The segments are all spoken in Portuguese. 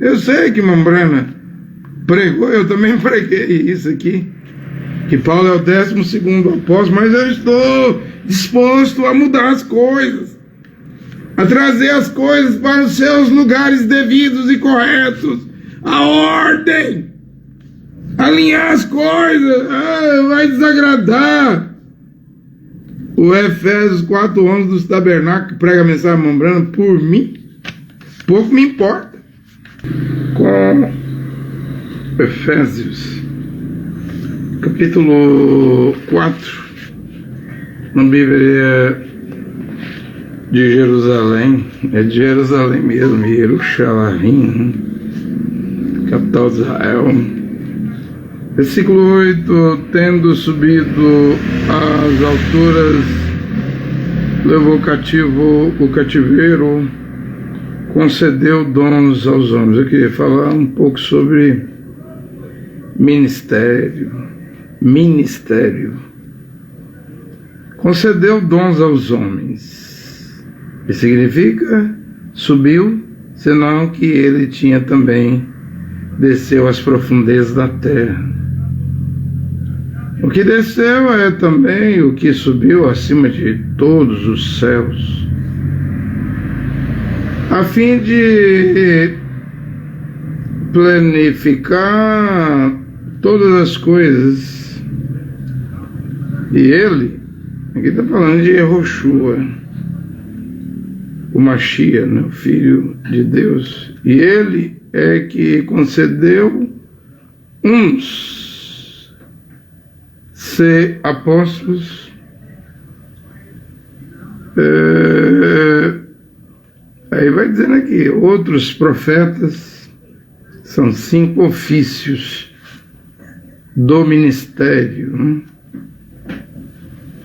Eu sei que Mambrana pregou, eu também preguei isso aqui, que Paulo é o 12º apóstolo, mas eu estou disposto a mudar as coisas, a trazer as coisas para os seus lugares devidos e corretos, a ordem, alinhar as coisas. Vai desagradar. O Efésios 4:11 dos Tabernáculos prega a mensagem Mambrana, por mim, pouco me importa. Com Efésios, capítulo 4, na Bíblia de Jerusalém, é de Jerusalém mesmo, Jerusalém, capital de Israel. Versículo 8: tendo subido às alturas, levou cativo o cativeiro, concedeu dons aos homens. Eu queria falar um pouco sobre ministério. Concedeu dons aos homens. Isso significa subiu, senão que ele tinha também desceu às profundezas da terra. O que desceu é também o que subiu acima de todos os céus, a fim de planificar todas as coisas. E ele, aqui está falando de Yehoshua, o Mashiach, né, o Filho de Deus. E ele é que concedeu uns ser apóstolos, aí vai dizendo aqui, outros profetas. São 5 ofícios do ministério, né?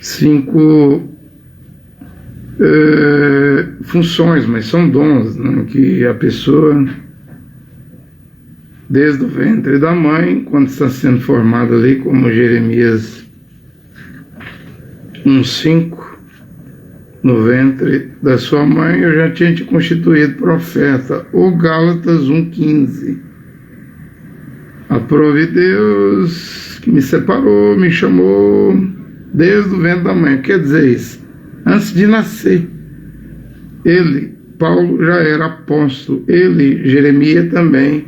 5 funções, mas são dons, né? Que a pessoa, desde o ventre da mãe, quando está sendo formada ali, como Jeremias 1:5, no ventre da sua mãe eu já tinha te constituído profeta, ou Gálatas 1:15, aprove Deus que me separou, me chamou desde o ventre da mãe. Quer dizer isso, antes de nascer, ele, Paulo, já era apóstolo, ele, Jeremias, também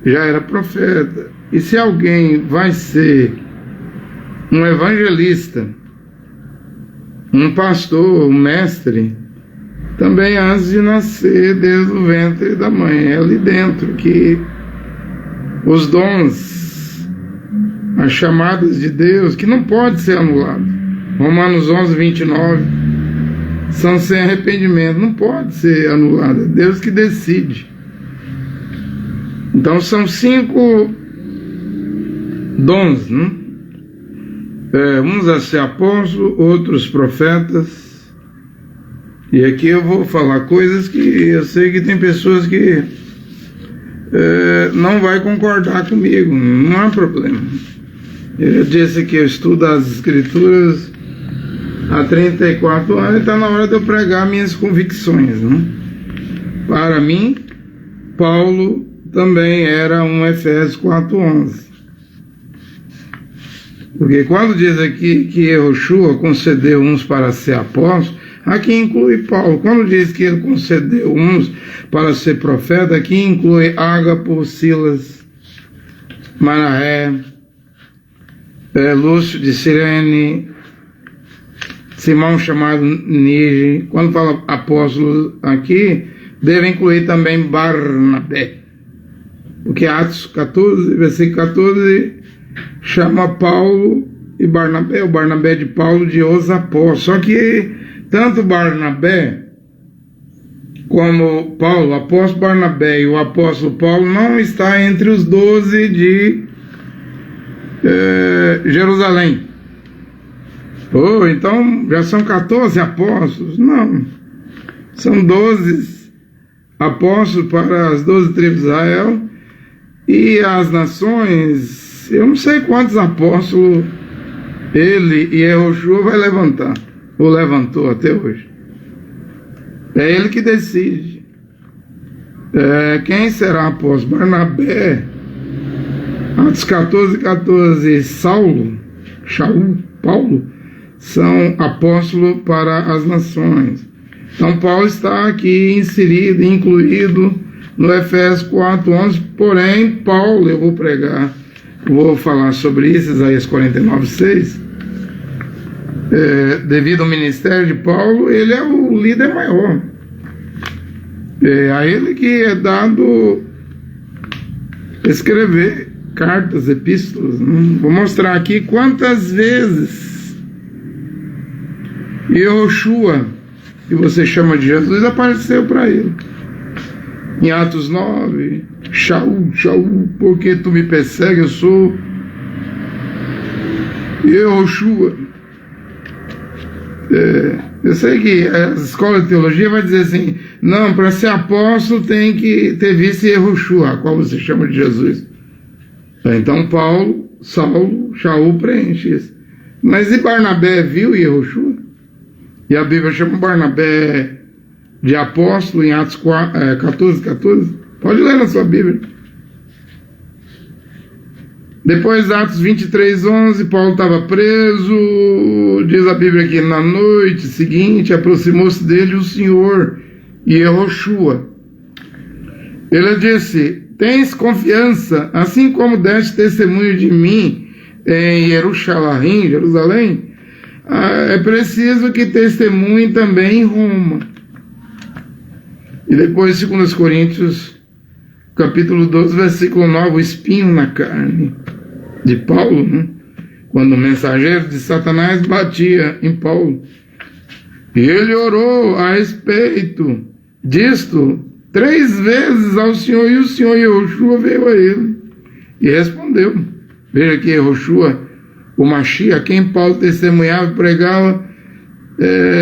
já era profeta. E se alguém vai ser um evangelista, um pastor, um mestre, também antes de nascer, desde o ventre da mãe, é ali dentro que os dons, as chamadas de Deus, que não pode ser anulado. Romanos 11:29, são sem arrependimento, não pode ser anulado, é Deus que decide. Então são 5 dons, né? Uns a ser apóstolos, outros profetas. E aqui eu vou falar coisas que eu sei que tem pessoas que não vai concordar comigo, não há problema. Eu já disse que eu estudo as Escrituras há 34 anos e está na hora de eu pregar minhas convicções, né? Para mim, Paulo também era um Efésios 4:11. Porque quando diz aqui que Yehoshua concedeu uns para ser apóstolos, aqui inclui Paulo. Quando diz que ele concedeu uns para ser profeta, aqui inclui Ágapo, Silas, Manaé, Lúcio de Cirene, Simão chamado Níger. Quando fala apóstolo aqui, deve incluir também Barnabé. Porque Atos 14, versículo 14, chama Paulo e Barnabé, o Barnabé de Paulo, de os apóstolos. Só que tanto Barnabé como Paulo, o apóstolo Barnabé e o apóstolo Paulo, não está entre os 12 de Jerusalém. Então já são 14 apóstolos? Não, são 12 apóstolos para as 12 tribos de Israel. E as nações, eu não sei quantos apóstolos ele e Yehoshua vai levantar, ou levantou até hoje. É ele que decide. Quem será apóstolo? Barnabé, Atos 14, Saulo, Paulo, são apóstolos para as nações. Então Paulo está aqui inserido, incluído no Efésios 4:11, porém Paulo, eu vou falar sobre isso, Isaías 49:6, devido ao ministério de Paulo, ele é o líder maior. A ele que é dado escrever cartas, epístolas. Vou mostrar aqui quantas vezes Yehoshua, que você chama de Jesus, apareceu para ele. Em Atos 9, Shaul, porque tu me persegue, eu sou Yehoshua. Eu sei que a escola de teologia vai dizer assim, não, para ser apóstolo tem que ter visto Yehoshua, a qual você chama de Jesus. Então Paulo, Saulo, Shaul preenche isso. Mas e Barnabé viu Yehoshua? E a Bíblia chama Barnabé de apóstolo em Atos 14. Pode ler na sua Bíblia. Depois, Atos 23:11, Paulo estava preso, diz a Bíblia que na noite seguinte aproximou-se dele o Senhor, Yehoshua. Ele disse, tens confiança, assim como deste testemunho de mim em Jerusalém, é preciso que testemunhe também em Roma. E depois, 2 Coríntios, capítulo 12, versículo 9, o espinho na carne de Paulo, né? Quando o mensageiro de Satanás batia em Paulo. E ele orou a respeito disto 3 vezes ao Senhor, e o Senhor Yehoshua veio a ele e respondeu. Veja que Yehoshua, o Mashiach, a quem Paulo testemunhava e pregava,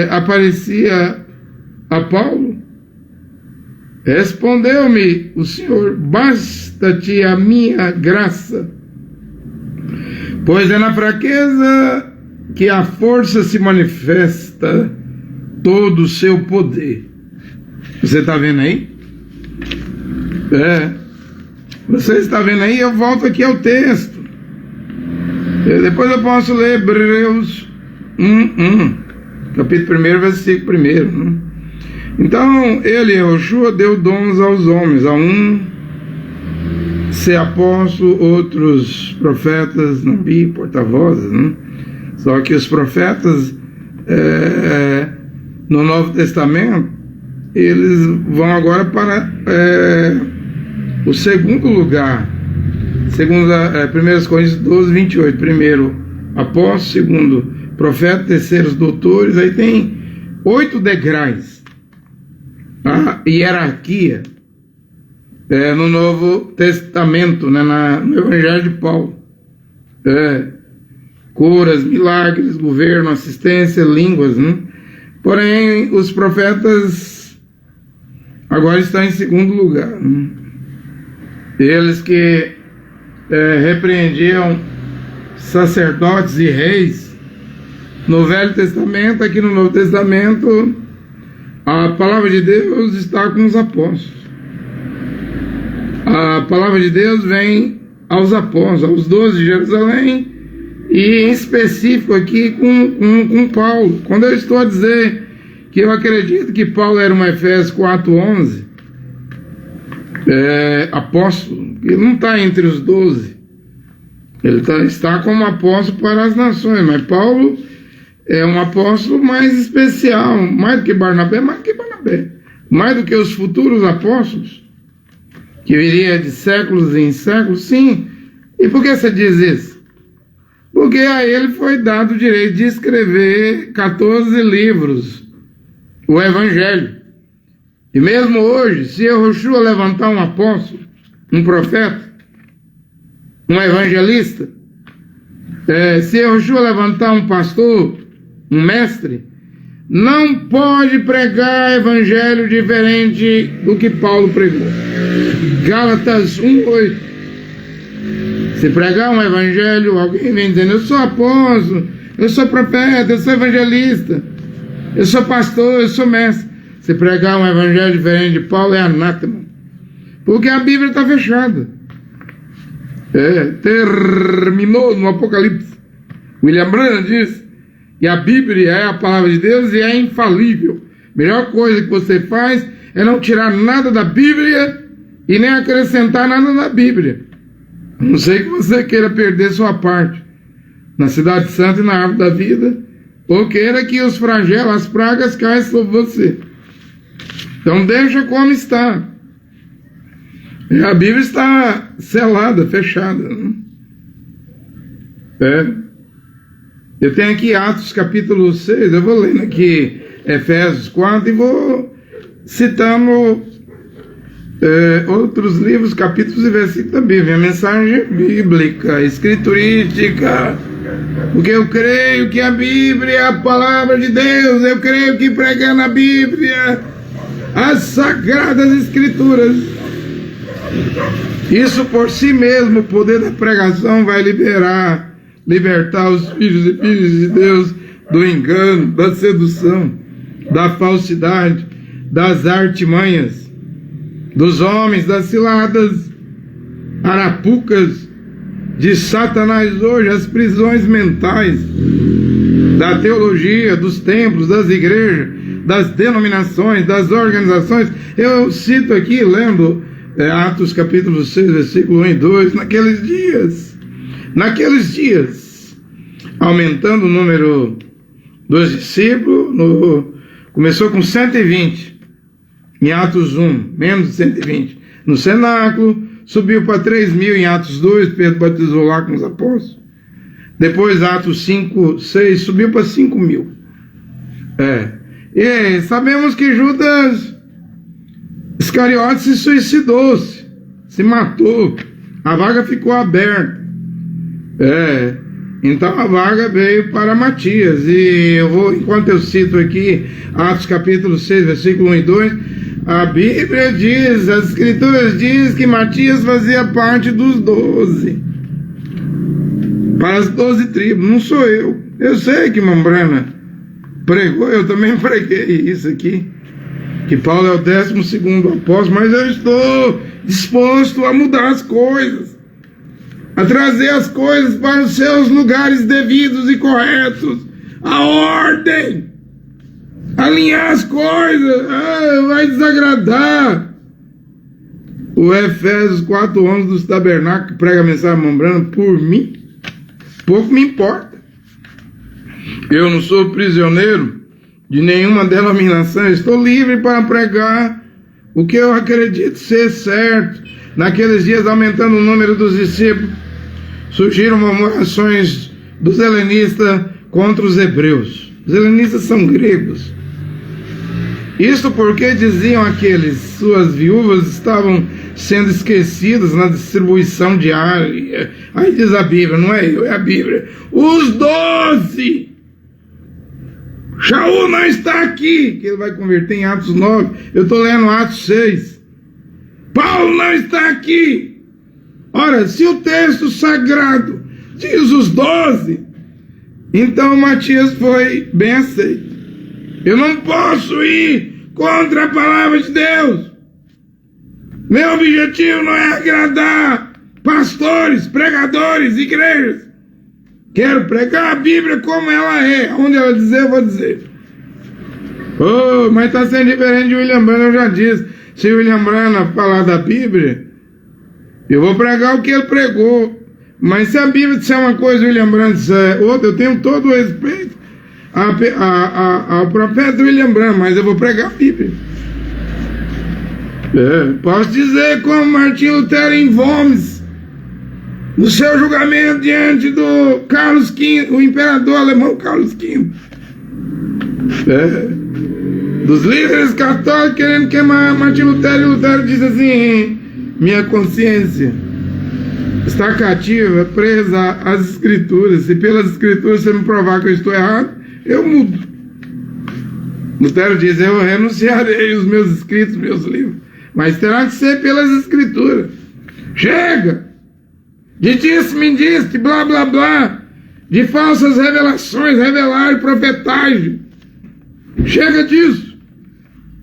aparecia a Paulo. Respondeu-me o Senhor, basta-te a minha graça, pois é na fraqueza que a força se manifesta todo o seu poder. Você está vendo aí? Você está vendo aí? Eu volto aqui ao texto. Depois eu posso ler Hebreus 1, capítulo 1, versículo 1. Então, ele, Yehoshua, deu dons aos homens, a um ser apóstolo, outros profetas, nabi, porta-vozes, né? Só que os profetas no Novo Testamento, eles vão agora para o segundo lugar, segundo 1 Coríntios 12:28, primeiro apóstolo, segundo profeta, terceiros doutores, aí tem 8 degraus. A hierarquia no Novo Testamento, né, no Evangelho de Paulo. Curas, milagres, governo, assistência, línguas, né? Porém, os profetas agora estão em segundo lugar, né? Eles que repreendiam sacerdotes e reis no Velho Testamento, aqui no Novo Testamento, a palavra de Deus está com os apóstolos. A palavra de Deus vem aos apóstolos, aos 12 de Jerusalém, e em específico aqui com Paulo. Quando eu estou a dizer que eu acredito que Paulo era um Efésios 4:11, apóstolo, ele não está entre os 12, ele está como apóstolo para as nações, mas Paulo é um apóstolo mais especial, mais do que Barnabé, mais do que os futuros apóstolos, que viria de séculos em séculos, sim. E por que você diz isso? Porque a ele foi dado o direito de escrever 14 livros, o Evangelho. E mesmo hoje, se Yehoshua levantar um apóstolo, um profeta, um evangelista, se Yehoshua levantar um pastor, um mestre, não pode pregar evangelho diferente do que Paulo pregou. Gálatas 1:8. Se pregar um evangelho, alguém vem dizendo, eu sou apóstolo, eu sou profeta, eu sou evangelista, eu sou pastor, eu sou mestre. Se pregar um evangelho diferente de Paulo, é anátema. Porque a Bíblia está fechada. Terminou no Apocalipse. William Branham diz que a Bíblia é a palavra de Deus e é infalível. A melhor coisa que você faz é não tirar nada da Bíblia e nem acrescentar nada da Bíblia. A não ser que você queira perder sua parte na Cidade Santa e na Árvore da Vida, ou queira que os flagelos, as pragas caem sobre você. Então deixa como está. A Bíblia está selada, fechada. Eu tenho aqui Atos capítulo 6, eu vou lendo aqui Efésios 4 e vou citando outros livros, capítulos e versículos da Bíblia. A mensagem bíblica, escriturística, porque eu creio que a Bíblia é a palavra de Deus, eu creio que pregar na Bíblia as sagradas escrituras, isso por si mesmo, o poder da pregação vai libertar os filhos e filhas de Deus do engano, da sedução, da falsidade, das artimanhas, dos homens, das ciladas, arapucas de Satanás hoje, as prisões mentais, da teologia, dos templos, das igrejas, das denominações, das organizações. Eu cito aqui, lendo Atos capítulo 6, versículo 1 e 2, naqueles dias, aumentando o número dos discípulos, começou com 120, em Atos 1, menos de 120, no cenáculo, subiu para 3.000 em Atos 2, Pedro batizou lá com os apóstolos, depois Atos 5, 6, subiu para 5.000, e sabemos que Judas Iscariote se suicidou, se matou, a vaga ficou aberta, então a vaga veio para Matias, e eu vou, enquanto eu cito aqui Atos capítulo 6, versículo 1 e 2, a Bíblia diz, as Escrituras diz que Matias fazia parte dos 12, para as 12 tribos, não sou eu sei que Mambrana pregou, eu também preguei isso aqui, que Paulo é o 12º apóstolo, mas eu estou disposto a mudar as coisas, a trazer as coisas para os seus lugares devidos e corretos, a ordem, alinhar as coisas, vai desagradar. O Efésios 4:11 dos tabernáculos, que prega a mensagem Mambrana, por mim, pouco me importa. Eu não sou prisioneiro de nenhuma denominação, estou livre para pregar o que eu acredito ser certo. Naqueles dias, aumentando o número dos discípulos, surgiram murmurações dos helenistas contra os hebreus. Os helenistas são gregos. Isto porque diziam aqueles, suas viúvas estavam sendo esquecidas na distribuição diária. Aí diz a Bíblia, não é eu, é a Bíblia. Os 12! Shaul não está aqui, que ele vai converter em Atos 9. Eu estou lendo Atos 6. Paulo não está aqui. Ora, se o texto sagrado diz os 12, então Matias foi bem aceito. Eu não posso ir contra a palavra de Deus. Meu objetivo não é agradar pastores, pregadores, igrejas. Quero pregar a Bíblia como ela é. Onde ela dizer, eu vou dizer. Mas está sendo diferente de William Branham, eu já disse. Se William Branham falar da Bíblia, eu vou pregar o que ele pregou. Mas se a Bíblia disser uma coisa e William Branham disser outra, eu tenho todo o respeito ao profeta William Branham, mas eu vou pregar a Bíblia. Posso dizer como Martinho Lutero em Worms, no seu julgamento diante do Carlos V, o imperador alemão Carlos V, dos líderes católicos querendo queimar Martinho Lutero, e Lutero diz assim: minha consciência está cativa, presa às escrituras, se pelas escrituras você me provar que eu estou errado, eu mudo. Lutero diz: eu renunciarei os meus escritos, meus livros, mas terá que ser pelas escrituras. Chega de disse-me disse, blá blá blá, de falsas revelações, revelar e profetagem. Chega disso.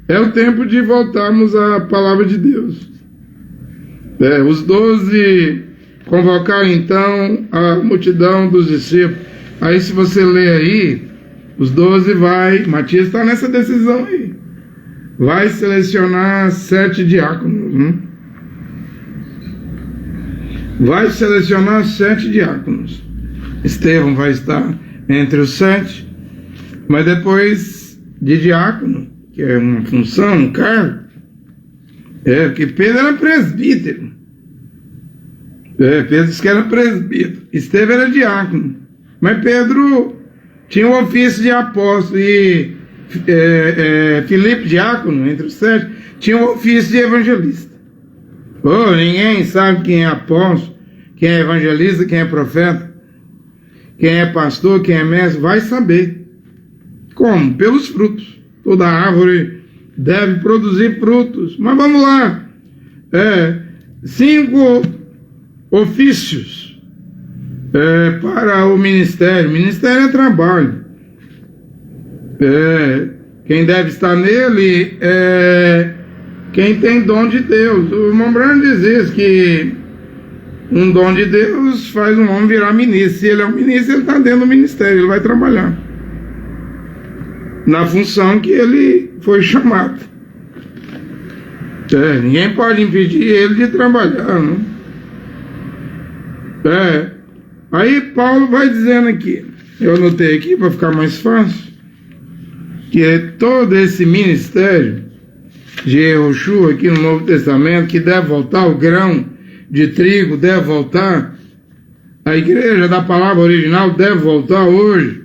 É o tempo de voltarmos à palavra de Deus. Os 12 convocaram então a multidão dos discípulos. Aí se você ler aí, os 12 Matias está nessa decisão aí. Vai selecionar 7 diáconos. Vai selecionar 7 diáconos. Estevão vai estar entre os 7, mas depois de diácono, que é uma função, um cargo, porque Pedro era presbítero. Pedro disse que era presbítero. Estevão era diácono. Mas Pedro tinha o ofício de apóstolo e Filipe, diácono, entre os 7, tinha o ofício de evangelista. Ninguém sabe quem é apóstolo, quem é evangelista, quem é profeta, quem é pastor, quem é mestre. Vai saber. Como? Pelos frutos. Toda árvore deve produzir frutos. Mas vamos lá. 5 ofícios para o ministério. Ministério é trabalho. Quem deve estar nele é quem tem dom de Deus. O irmão Branham diz isso, que um dom de Deus faz um homem virar ministro. Se ele é um ministro, ele está dentro do ministério, ele vai trabalhar na função que ele foi chamado. Ninguém pode impedir ele de trabalhar, não? Aí Paulo vai dizendo aqui, eu anotei aqui para ficar mais fácil, que todo esse ministério de Yehoshua aqui no Novo Testamento, que deve voltar, o grão de trigo deve voltar, a igreja da palavra original deve voltar hoje.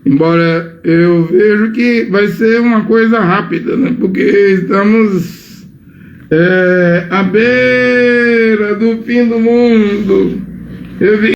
Embora eu vejo que vai ser uma coisa rápida, né? Porque estamos à beira do fim do mundo. Eu vi